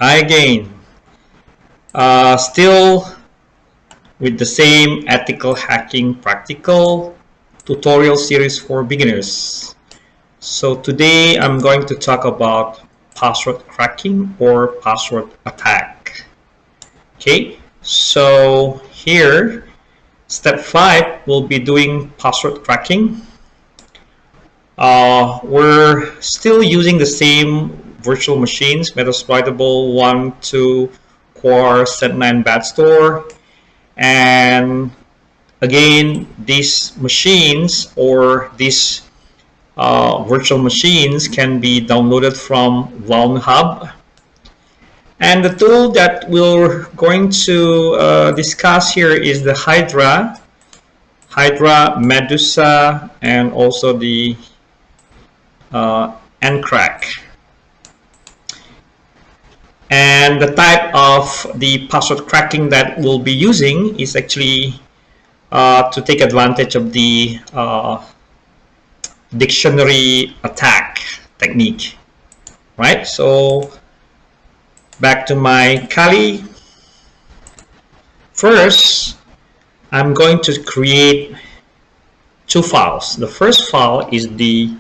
Hi again. Still with the same ethical hacking practical tutorial series for beginners. So today I'm going to talk about password cracking or password attack. Okay, so here step 5 will be doing password cracking. We're still using the same virtual machines, Metasploitable 1, 2, Core, Set9 Bad Store, and again, these machines or these virtual machines can be downloaded from VulnHub. And the tool that we're going to discuss here is the Hydra, Medusa, and also the Encrack. And the type of the password cracking that we'll be using is actually to take advantage of the dictionary attack technique, right? So back to my Kali. First, I'm going to create two files. The first file is the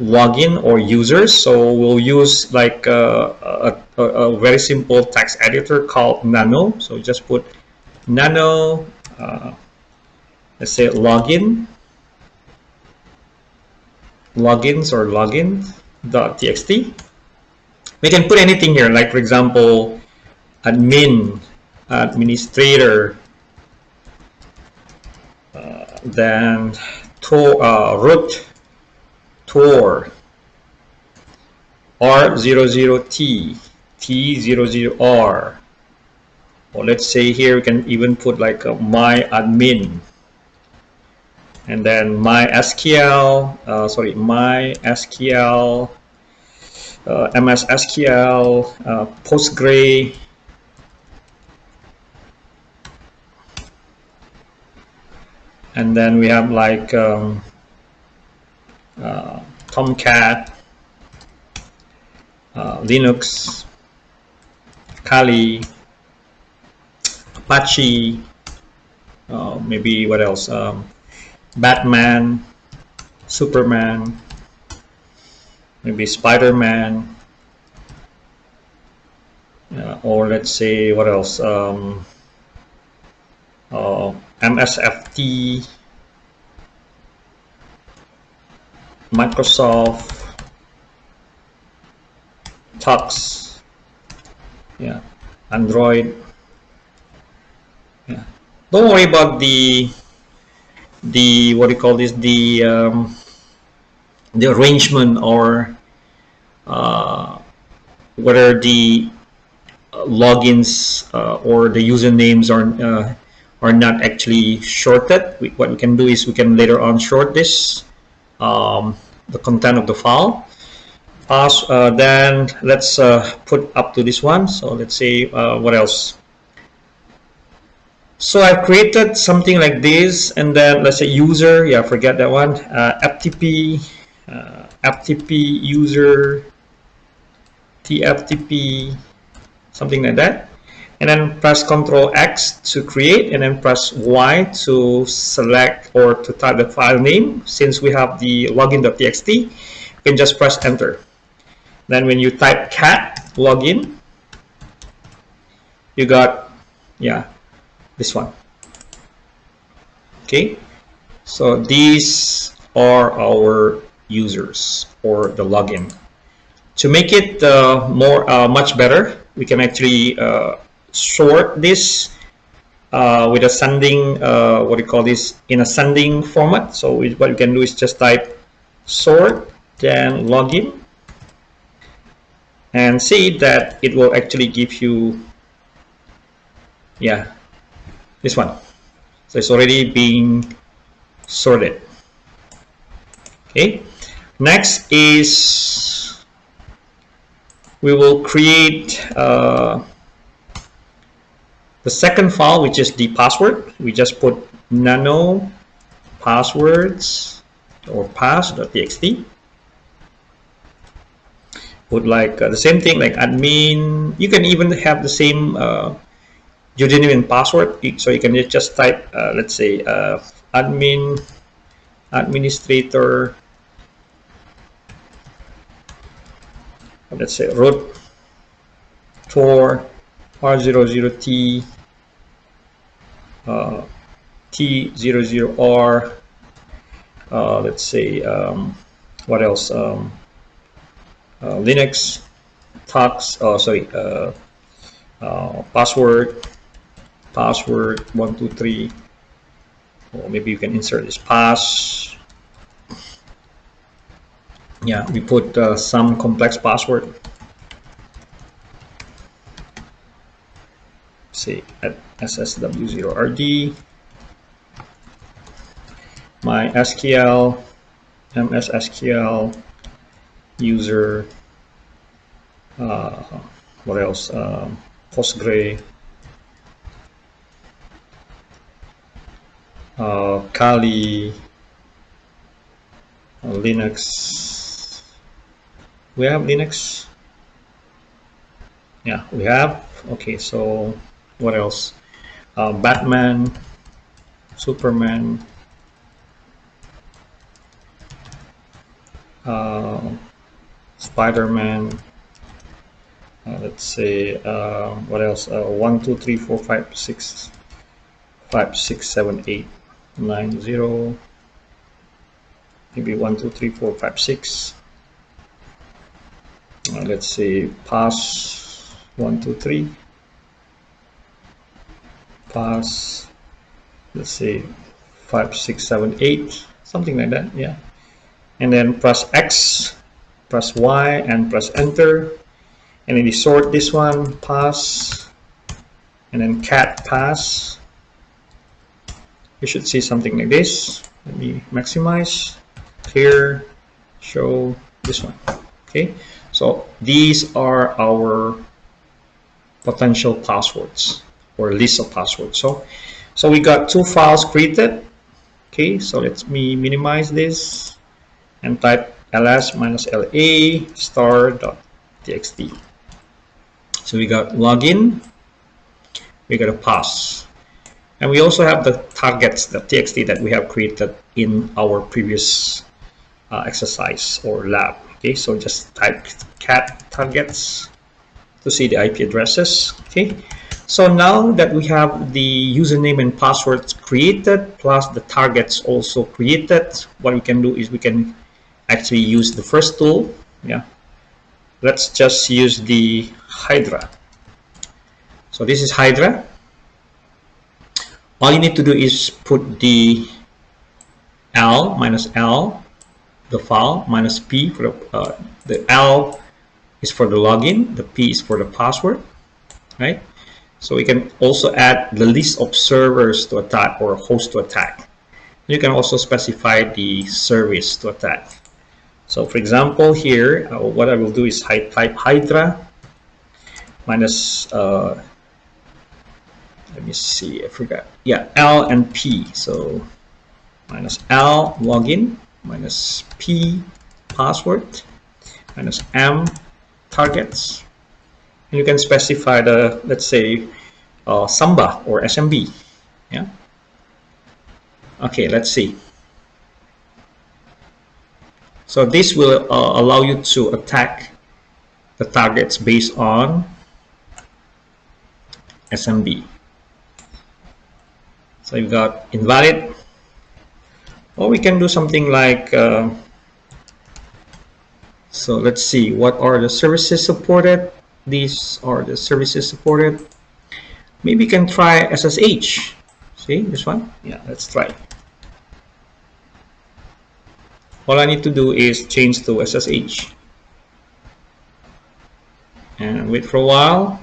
login or users, so we'll use like a very simple text editor called nano. So just put nano, let's say logins or login.txt. We can put anything here, like for example administrator, then root Tor, R00T, T00R, or let's say here we can even put like a my admin, and then MySQL, MS SQL, Postgre, and then we have like Tomcat, Linux, Kali, Apache, maybe what else? Batman, Superman, maybe Spider-Man, or let's say what else? MSFT, Microsoft, Tux, yeah, Android. Yeah, don't worry about the what do you call this, the arrangement or whether the logins or the usernames are not actually shorted. What we can do is we can later on short this, the content of the file. Then let's put up to this one. So let's say what else? So I've created something like this, and then let's say user, yeah, forget that one, FTP, user, TFTP, something like that, and then press Ctrl X to create, and then press Y to select or to type the file name. Since we have the login.txt, you can just press enter. Then when you type cat login, you got, yeah, this one. Okay, so these are our users or the login. To make it much better, we can actually sort this with ascending, what do you call this, in ascending format. So what you can do is just type sort, then login, and see that it will actually give you, yeah, this one. So it's already being sorted. Okay, next is we will create the second file, which is the password. We just put nano passwords or pass.txt. put like the same thing like admin. You can even have the same username and password, so you can just type let's say administrator, let's say root for R00T T00R, let's say what else, Linux tax, password 123, or maybe you can insert this pass. Yeah, we put some complex password, say at SSW0RD, MySQL, MSSQL, user, what else, Postgre, Kali, Linux. We have Linux. Yeah, we have. Okay, so what else? Batman, Superman, Spider-Man. Let's say what else? 1 2 3 4 5 6 5 6 7 8 9 0. Maybe 1 2 3 4 5 6. Let's say pass 1 2 3. Pass. Let's say 5 6 7 8. Something like that. Yeah. And then press X, press Y, and press enter. And then you sort this one, pass, and then cat pass. You should see something like this. Let me maximize, clear, show this one. Okay, so these are our potential passwords or list of passwords. So we got two files created. Okay, so let me minimize this and type ls-la star.txt. So we got login, we got a pass, and we also have the targets, the txt that we have created in our previous exercise or lab. Okay, so just type cat targets to see the IP addresses. Okay, so now that we have the username and passwords created plus the targets also created, what we can do is we can actually use the first tool. Yeah, let's just use the Hydra. So this is Hydra. All you need to do is put the L minus L, the file, minus P for the L is for the login, the P is for the password, right? So we can also add the list of servers to attack or host to attack. You can also specify the service to attack. So for example here, what I will do is type Hydra minus, let me see, I forgot. Yeah, L and P. So minus L login, minus P password, minus M targets. And you can specify the, let's say, Samba or SMB. Yeah. Okay, let's see. So this will allow you to attack the targets based on SMB. So you've got invalid, or we can do something like, so let's see, what are the services supported? These are the services supported. Maybe you can try SSH. See this one? Yeah, let's try. All I need to do is change to SSH and wait for a while.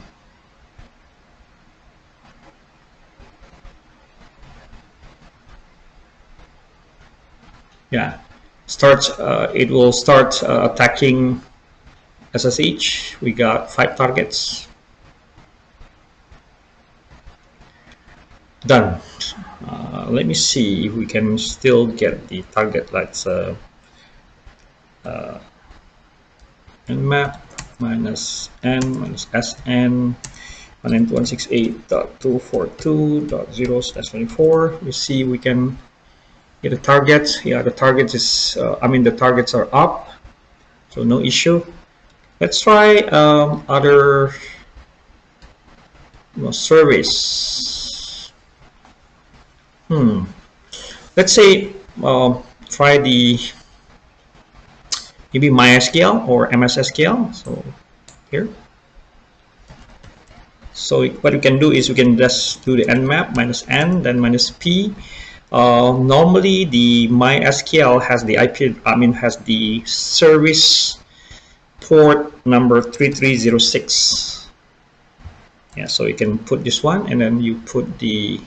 Yeah, it will start attacking SSH. We got 5 targets. Done. Let me see if we can still get the target. Let's map. minus n minus sn 192.168.242.0/24. You see we can get the targets. Yeah, the target is the targets are up, so no issue. Let's try other service. Let's say try the maybe MySQL or MSSQL. So here. So what we can do is we can just do the nmap minus n, then minus p. Normally the MySQL has the has the service port number 3306. Yeah, so you can put this one, and then you put the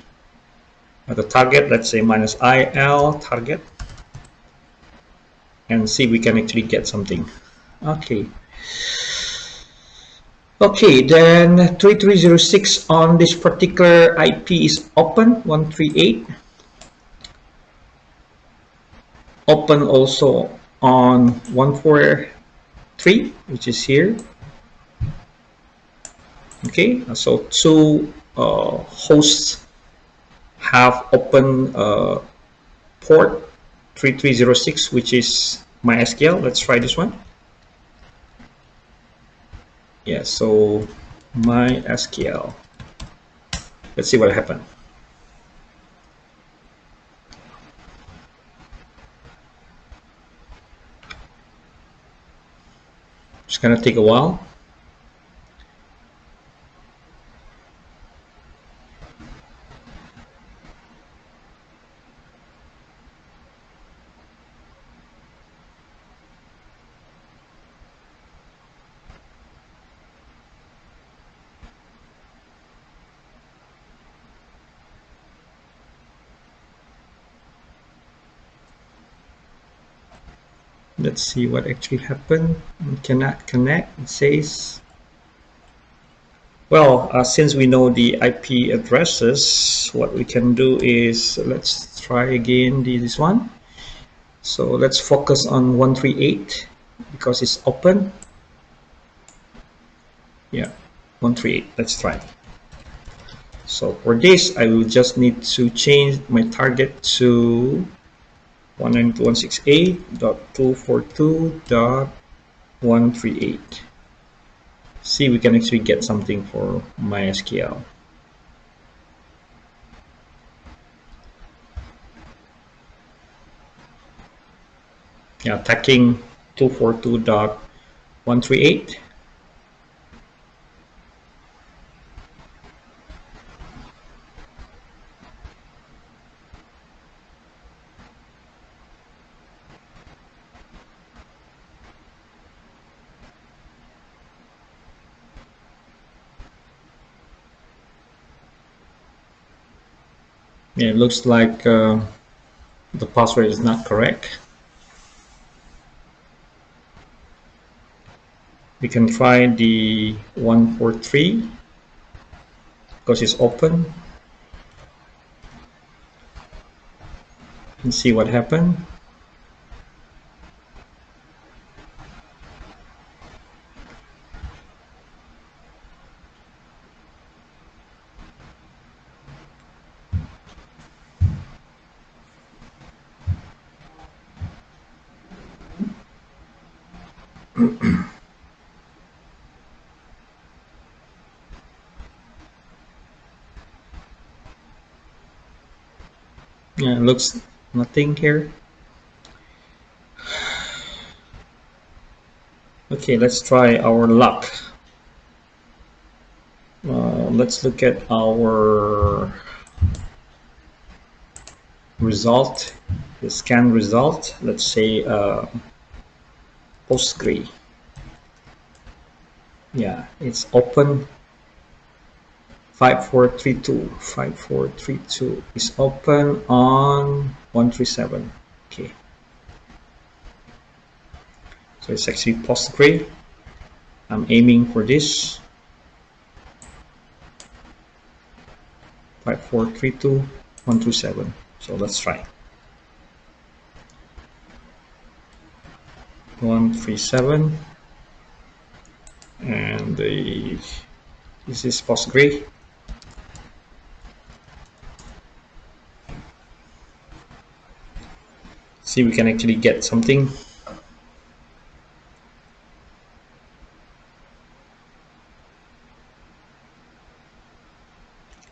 target. Let's say minus il target, and see if we can actually get something. Okay, then 3306 on this particular IP is open 138. Open also on 143, which is here. Okay, so two hosts have open port 3306, which is MySQL. Let's try this one. Yeah, so MySQL. Let's see what happened. It's gonna take a while. Let's see what actually happened. We cannot connect, it says. Well, since we know the IP addresses, what we can do is, let's try again this one. So let's focus on 138 because it's open. Yeah, 138, let's try. So for this, I will just need to change my target to 192.168.242.138. See if we can actually get something for MySQL. Yeah, attacking 242.138. Yeah, it looks like the password is not correct. We can try the 143 because it's open and see what happened. Yeah, it looks nothing here. Okay, let's try our luck. Let's look at our result, the scan result. Let's say Postgre. Yeah, it's open 5432 is open on 137. Okay, so it's actually Postgre. I'm aiming for this 5432.127. So let's try 137. this is Postgre. See, we can actually get something.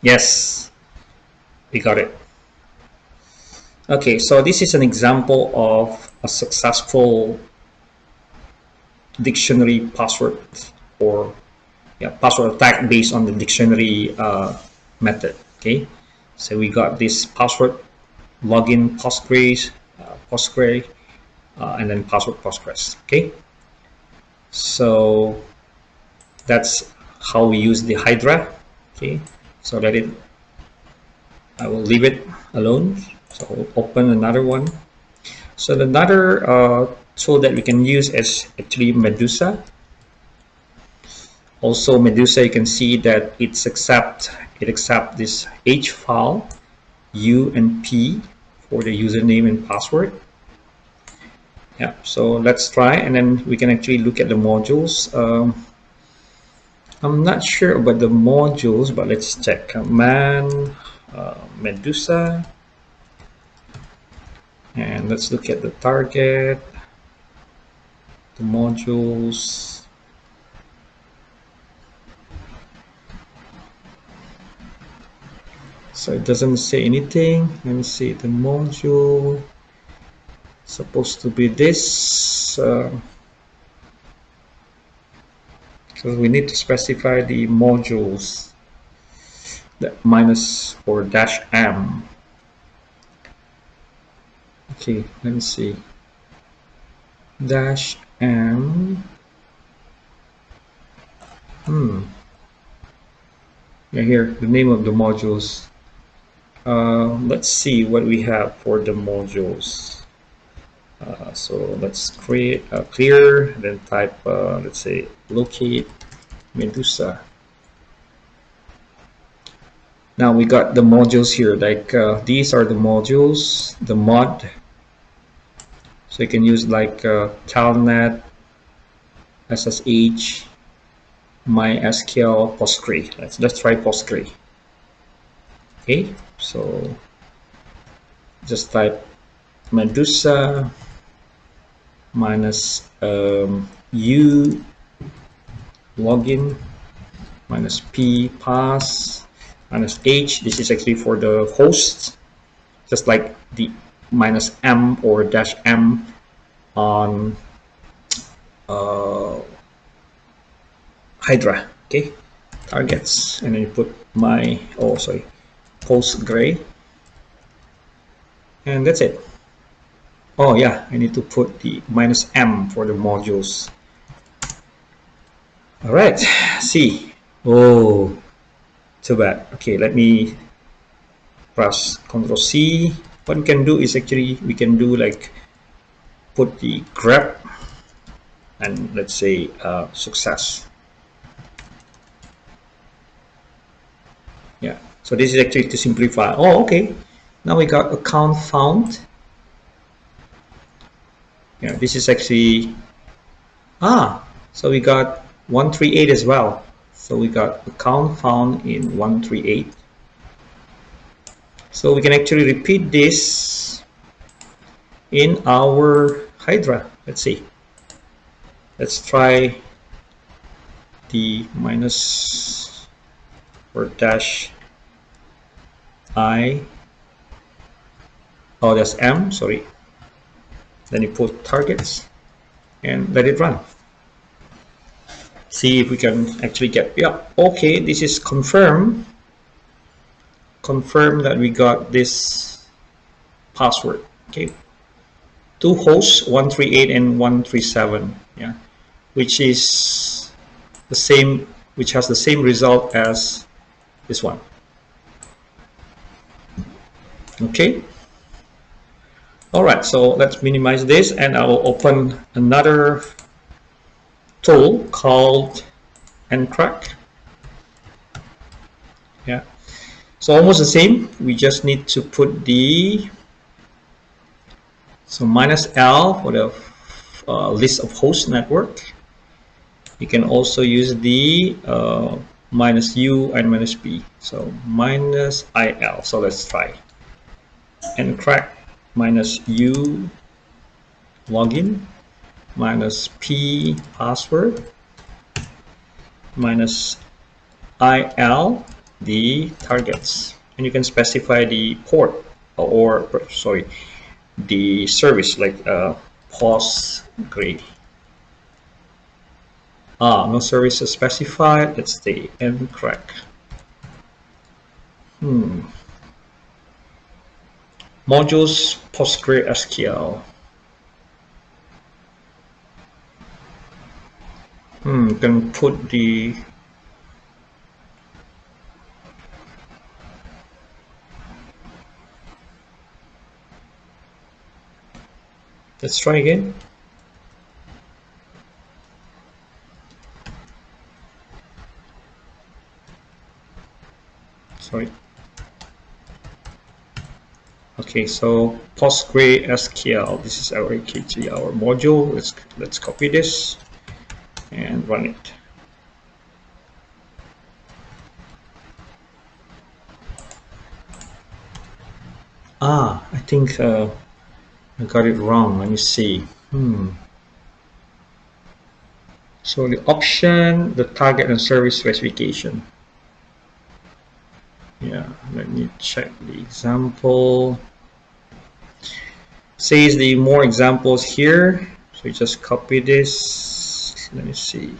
Yes, we got it. Okay, so this is an example of a successful dictionary password, or password attack based on the dictionary method. Okay, so we got this password login Postgres, and then password Postgres. Okay, so that's how we use the Hydra. Okay, so I will leave it alone. So I'll open another one. So another tool that we can use is actually Medusa. Also Medusa, you can see that it accepts this H file, U and P for the username and password. Yeah, so let's try, and then we can actually look at the modules. I'm not sure about the modules, but let's check. Command Medusa, and let's look at the target, the modules. So it doesn't say anything. Let me see, the module supposed to be this, because we need to specify the modules, the minus or dash M. Okay, let me see, dash M. Yeah, here the name of the modules. Let's see what we have for the modules. So let's create a clear, then type, let's say, locate Medusa. Now we got the modules here, like these are the modules, the mod. So you can use like Telnet, SSH, MySQL, Postgre. Let's try Postgre. Okay, so just type Medusa minus U login minus P pass minus H. This is actually for the host, just like the minus M or dash M on Hydra. Okay, targets, and then you put Postgre, and that's it. Oh yeah, I need to put the minus M for the modules. All right, see. Oh, too bad. Okay, let me press Ctrl C. What we can do is actually we can do like put the grep and let's say success. Yeah, so this is actually to simplify. Oh, okay. Now we got account found. Yeah, this is actually, so we got 138 as well. So we got account found in 138. So we can actually repeat this in our Hydra. Let's see. Let's try the minus or dash I. Oh, that's M, sorry. Then you put targets and let it run. See if we can actually get, yeah, okay, this is confirm that we got this password. Okay, two hosts, 138 and 137, yeah, which is the same, which has the same result as this one. Okay. All right, so let's minimize this, and I will open another tool called Encrack. Yeah, so almost the same. We just need to put the minus L for the list of host network, You can also use the minus U and minus P. So minus IL. So let's try. Encrack minus U login minus P password minus IL the targets, and you can specify the port or sorry the service like Postgre. No service is specified. Let's say encrack. Modules PostgreSQL. You can put the let's try again. Sorry. Okay, so PostgreSQL. This is our AKG, our module. Let's copy this and run it. I think I got it wrong. Let me see. So the option, the target and service specification. Yeah, let me check the example. Says the more examples here. So you just copy this. Let me see.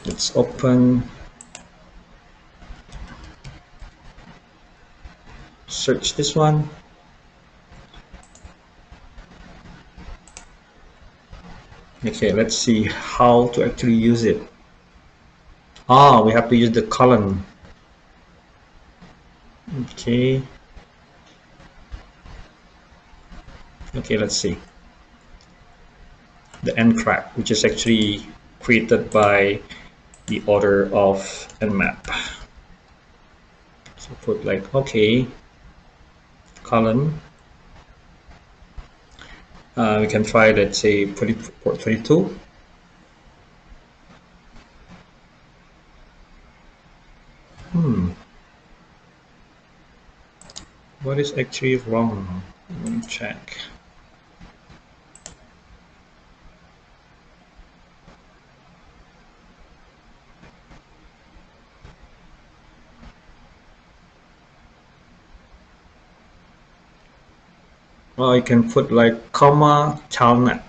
Let's open. Search this one. Okay, let's see how to actually use it. We have to use the column. Okay. Okay, let's see. The encrack, which is actually created by the order of nmap. So put like, okay, column. We can try, let's say, port 22. What is actually wrong? Let me check. Well, you can put like comma telnet.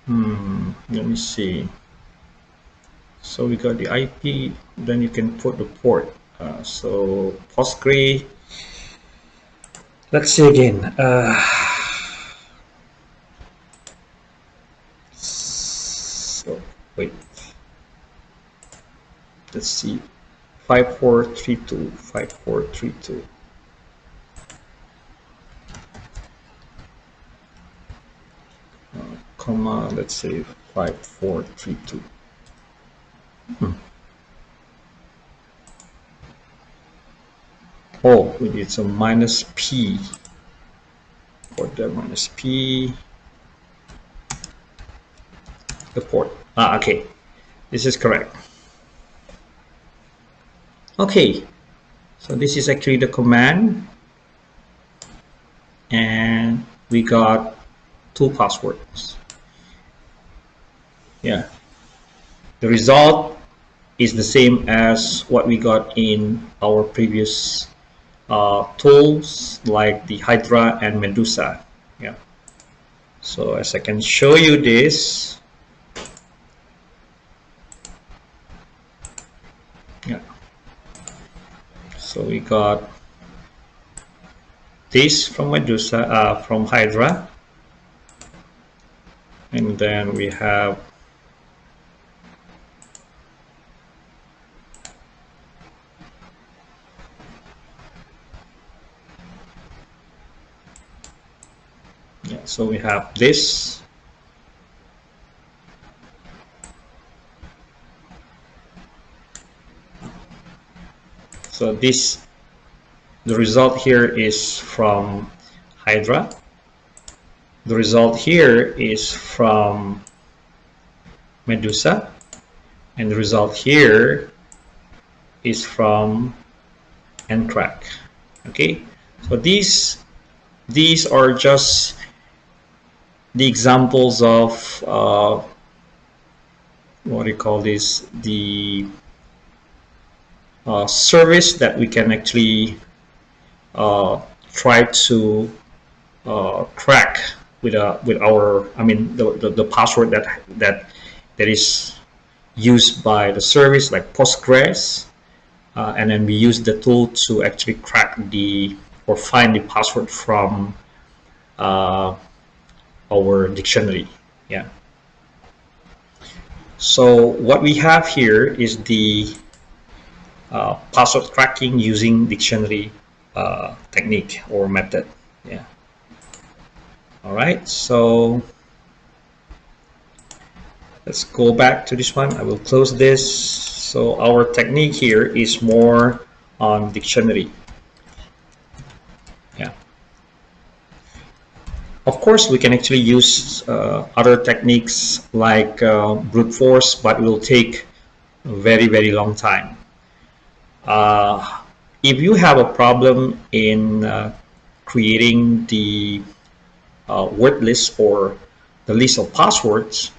Let me see. So we got the IP, then you can put the port. So Postgre. Let's see again. So wait. Let's see. 5432. 5432. Comma. Let's say 5432. Oh, we need some minus P. For the minus P. The port. Okay. This is correct. Okay. So this is actually the command. And we got 2 passwords. Yeah. The result is the same as what we got in our previous tools like the Hydra and Medusa. Yeah. So as I can show you this. Yeah. So we got this from Medusa, from Hydra. And then we have so we have this. So this, the result here is from Hydra. The result here is from Medusa, and the result here is from Encrack. Okay, so these are just the examples of what do you call this, the service that we can actually try to crack with our, I mean, the password that is used by the service, like Postgres, and then we use the tool to actually crack or find the password from our dictionary. Yeah. So what we have here is the password cracking using dictionary technique or method. Yeah. All right. So let's go back to this one. I will close this. So our technique here is more on dictionary. Yeah. Of course, we can actually use other techniques like brute force, but it will take a very, very long time. If you have a problem in creating the word list or the list of passwords,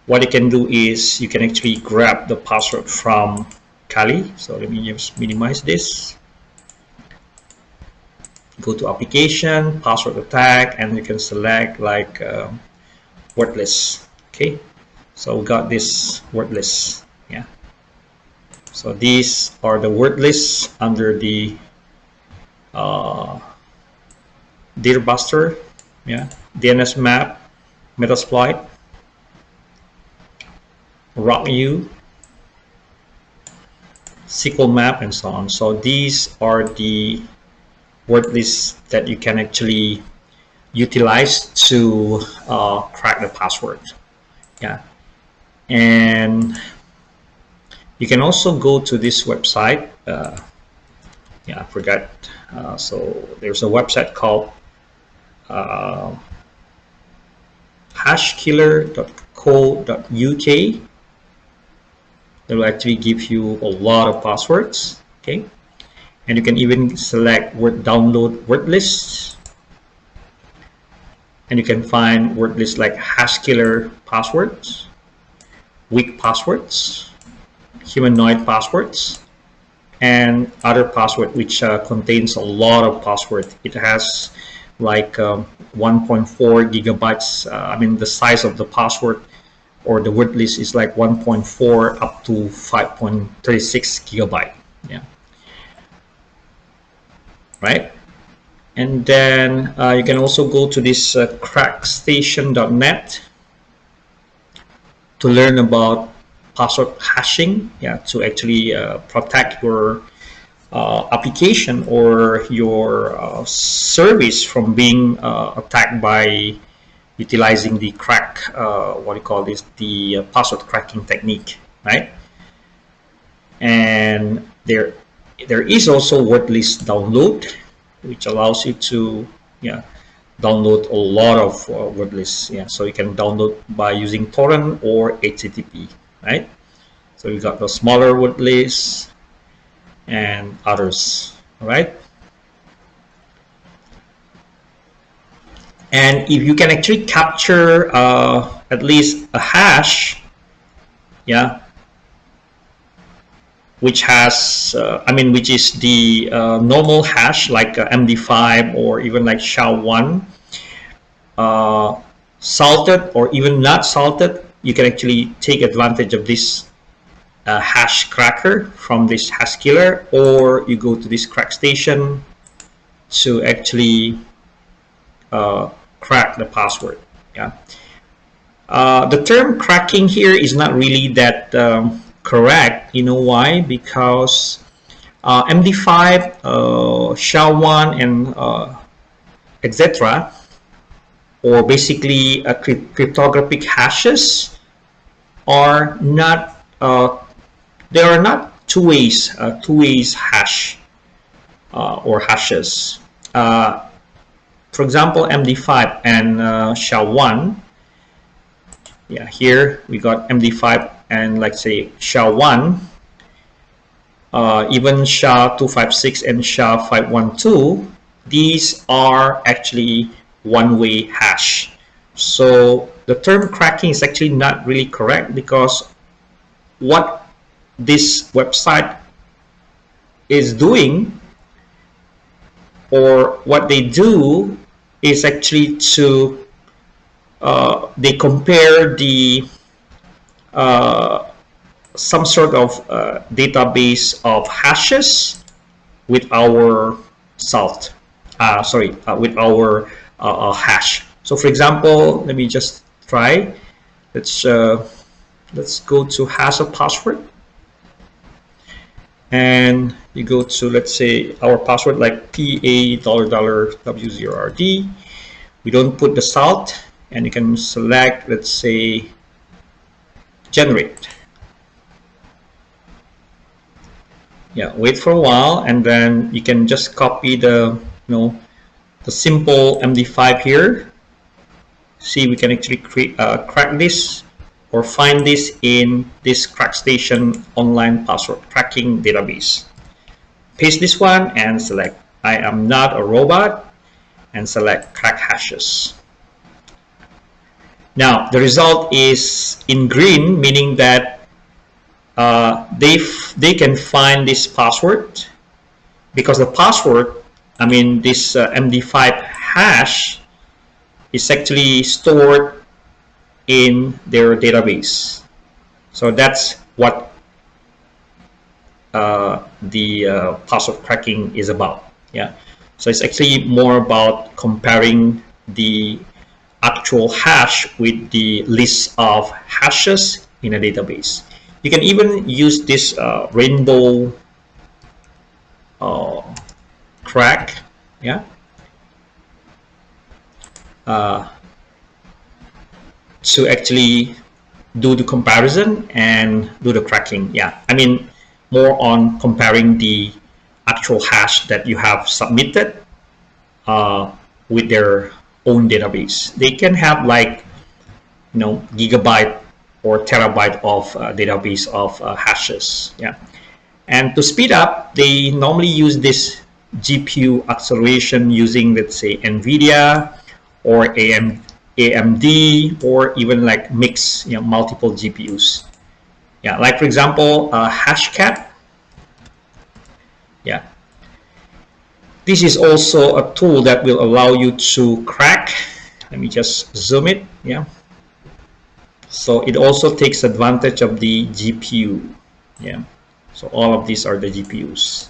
what you can do is you can actually grab the password from Kali. So let me just minimize this. Go to application, password attack, and you can select like word list. Okay, so we got this word list. Yeah, so these are the word lists under the Deerbuster, yeah, DNS map, Metasploit, RockU, SQL map, and so on. So these are the word lists that you can actually utilize to crack the password. Yeah, and you can also go to this website. Yeah, I forgot. So there's a website called hashkiller.co.uk. That will actually give you a lot of passwords. Okay, and you can even select download word lists, and you can find word lists like hashkiller passwords, weak passwords, humanoid passwords, and other password which contains a lot of password. It has like 1.4 gigabytes. I mean, the size of the password or the word list is like 1.4 up to 5.36 gigabyte. Yeah, right. And then you can also go to this crackstation.net to learn about password hashing. Yeah, to actually protect your application or your service from being attacked by utilizing the crack, what do you call this, the password cracking technique, right? And there is also word list download, which allows you to download a lot of word lists. Yeah, so you can download by using torrent or HTTP, right? So you got the smaller word lists and others. All right. And if you can actually capture at least a hash, yeah, which has, which is the normal hash like MD5 or even like SHA-1, salted or even not salted, you can actually take advantage of this hash cracker from this hash killer, or you go to this crack station to actually crack the password. Yeah. The term cracking here is not really that correct. You know why? Because MD5, SHA-1, and etc., or basically cryptographic hashes, are not. They are not two-way hash or hashes. for example, MD5 and SHA-1. Yeah, here we got MD5 and like say SHA-1. Even SHA-256 and SHA-512, these are actually one-way hash. So the term cracking is actually not really correct, because what this website is doing, or what they do, is actually to they compare the some sort of database of hashes with our salt. With our hash. So for example, let me just try. Let's go to hash a password, and you go to, let's say, our password like PA$W0RD. We don't put the salt, and you can select, let's say, generate. Yeah, wait for a while, and then you can just copy the the simple MD5 here. See, we can actually crack this or find this in this CrackStation online password cracking database. Paste this one and select I am not a robot, and select crack hashes. Now the result is in green, meaning that they can find this password, because the password, I mean this MD5 hash, is actually stored in their database. So that's what the password cracking is about. Yeah, so it's actually more about comparing the actual hash with the list of hashes in a database. You can even use this rainbow crack, yeah, to actually do the comparison and do the cracking. Yeah, I mean more on comparing the actual hash that you have submitted with their own database. They can have like gigabyte or terabyte of database of hashes. Yeah, and to speed up, they normally use this GPU acceleration using, let's say, NVIDIA or AMD, or even like mix multiple GPUs. Yeah, like for example, Hashcat. Yeah, this is also a tool that will allow you to crack. Let me just zoom it. Yeah, so it also takes advantage of the GPU. Yeah, so all of these are the GPUs.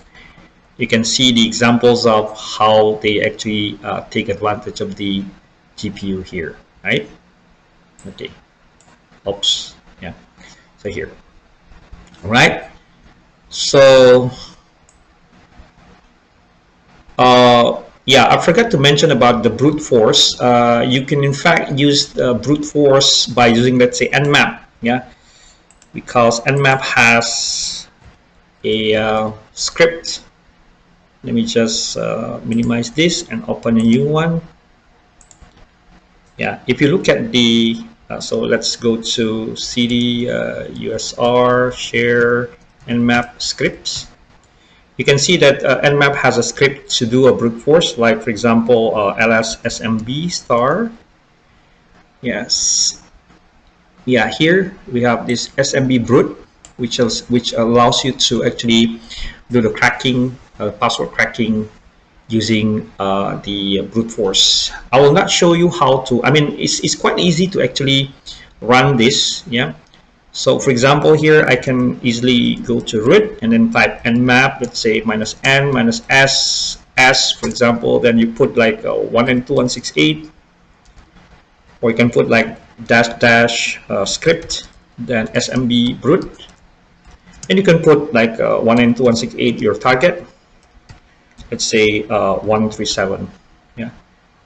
You can see the examples of how they actually take advantage of the GPU here, right? Okay. Oops. Yeah. So here. All right. So yeah, I forgot to mention about the brute force. You can in fact use brute force by using, let's say, Nmap. Yeah, because Nmap has a script. Let me just minimize this and open a new one. Yeah, if you look at the so let's go to cd usr share nmap scripts. You can see that nmap has a script to do a brute force, like for example ls smb star. Yes, yeah, here we have this SMB Brute, which allows you to actually do the cracking, password cracking, using the brute force. I will not show you how to. I mean, it's quite easy to actually run this. Yeah. So for example, here I can easily go to root and then type nmap, let's say -n -s s, for example. Then you put like 192.168, or you can put like -- script, then SMB Brute, and you can put like 192.168 your target. Let's say 137. Yeah,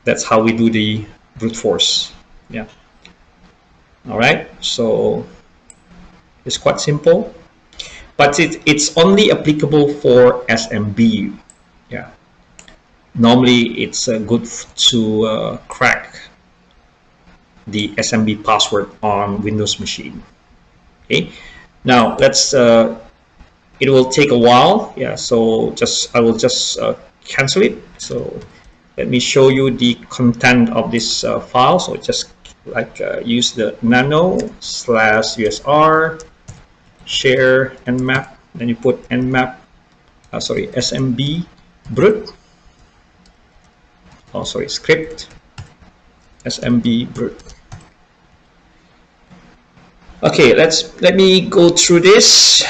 that's how we do the brute force. Yeah. All right, so it's quite simple, but it's only applicable for SMB. Yeah. normally it's good to crack the SMB password on Windows machine. Okay, now let's it will take a while. Yeah, so I will just cancel it. So let me show you the content of this file. So just use the nano/usr share nmap, then you put nmap SMB Brute, script SMB Brute. Okay, let me go through this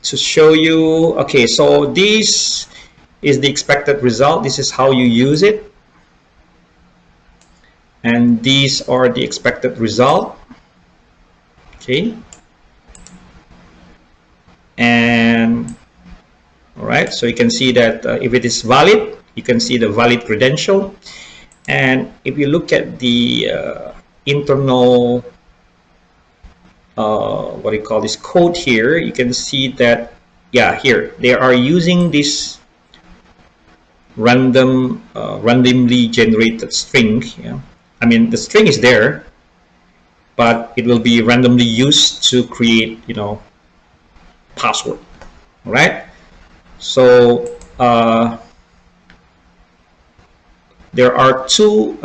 to show you. Okay, so this is the expected result. This is how you use it, and these are the expected result. Okay, and all right, so you can see that if it is valid, you can see the valid credential. And if you look at the internal what do you call this code here, you can see that, yeah, here they are using this randomly generated string. Yeah, I mean the string is there, but it will be randomly used to create, you know, password. All right, so there are two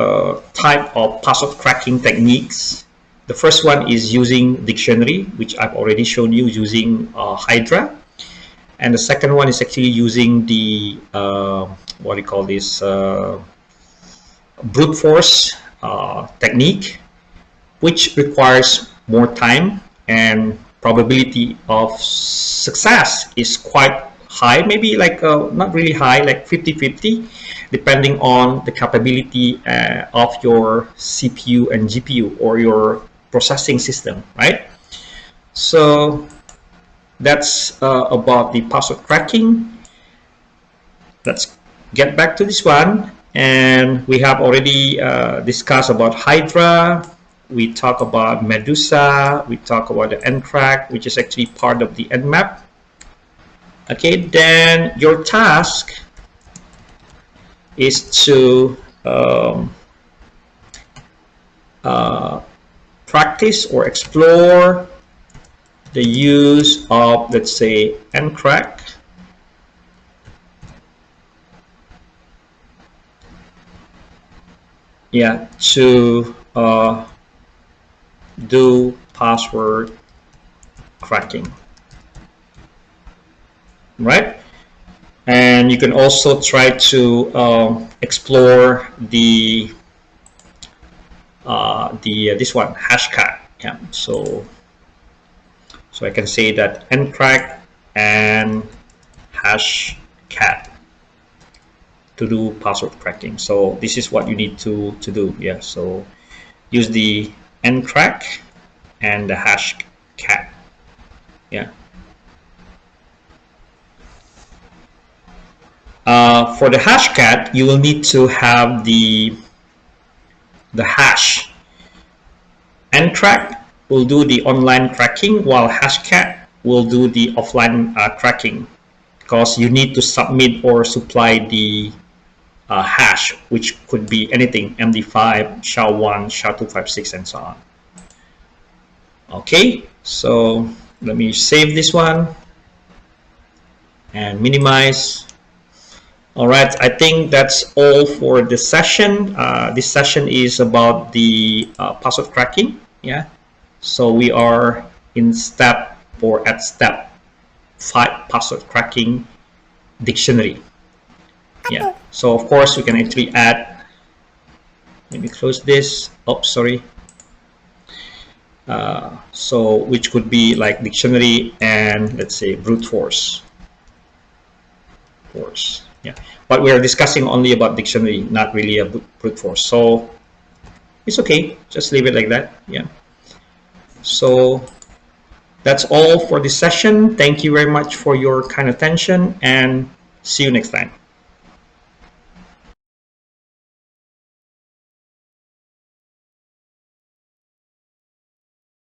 type of password cracking techniques. The first one is using dictionary, which I've already shown you using Hydra, and the second one is actually using the what do you call this brute force technique, which requires more time, and probability of success is quite high, maybe like not really high, like 50-50, depending on the capability of your CPU and GPU or your processing system, right? So that's about the password cracking. Let's get back to this one, and we have already discussed about Hydra. We talk about Medusa. We talk about the ncrack, which is actually part of the nmap. Okay, then your task is to practice or explore the use of, let's say, ncrack. Yeah, to do password cracking, right? And you can also try to explore the this one, hashcat. Yeah, so I can say that ncrack and hashcat to do password cracking. So this is what you need to do. Yeah, so use the ncrack and the hashcat. Yeah. For the hashcat, you will need to have the hash. Ncrack will do the online cracking, while hashcat will do the offline cracking, because you need to submit or supply the hash, which could be anything, MD5, SHA-1, SHA-256, and so on. Okay, so let me save this one and minimize. All right, I think that's all for this session. This session is about the password cracking. Yeah, so we are in step 5 password cracking dictionary. Yeah, so of course we can actually add, let me close this. Oh, sorry. So which could be like dictionary and, let's say, brute force. Yeah, but we are discussing only about dictionary, not really a brute force. So it's okay, just leave it like that. Yeah, so that's all for this session. Thank you very much for your kind attention, and see you next time.